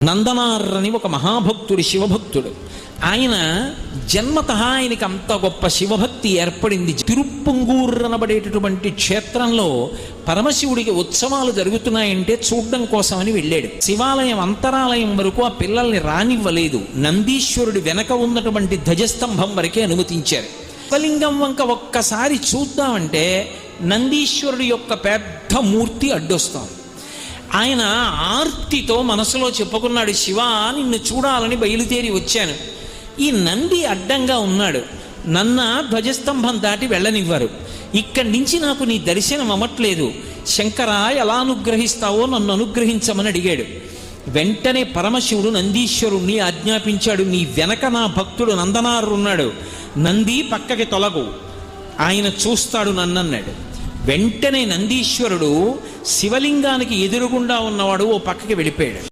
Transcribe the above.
నందనార్రని ఒక మహాభక్తుడు, శివభక్తుడు. ఆయన జన్మతః ఆయనకి అంత గొప్ప శివభక్తి ఏర్పడింది. తిరుప్పంగూర్రనబడేటటువంటి క్షేత్రంలో పరమశివుడికి ఉత్సవాలు జరుగుతున్నాయంటే చూడడం కోసమని వెళ్ళాడు. శివాలయం అంతరాలయం వరకు ఆ పిల్లల్ని రానివ్వలేదు. నందీశ్వరుడి వెనక ఉన్నటువంటి ధ్వజస్తంభం వరకే అనుమతించారు. శివలింగం వంక ఒక్కసారి చూద్దామంటే నందీశ్వరుడి యొక్క పెద్ద మూర్తి అడ్డొస్తాం. ఆయన ఆర్తితో మనసులో చెప్పుకున్నాడు, శివా నిన్ను చూడాలని బయలుదేరి వచ్చాను. ఈ నంది అడ్డంగా ఉన్నాడు, నన్న ధ్వజస్తంభం దాటి వెళ్ళనివ్వరు, ఇక్కడి నుంచి నాకు నీ దర్శనం అవ్వట్లేదు, శంకరా ఎలా అనుగ్రహిస్తావో నన్ను అనుగ్రహించమని అడిగాడు. వెంటనే పరమశివుడు నందీశ్వరుణ్ణి ఆజ్ఞాపించాడు, నీ వెనక నా భక్తుడు నందనారున్నాడు, నంది పక్కకి తొలగు, ఆయన చూస్తాడు నన్నన్నాడు. వెంటనే నందీశ్వరుడు శివలింగానికి ఎదురుగుండా ఉన్నవాడు ఓ పక్కకి వెళ్ళిపోయాడు.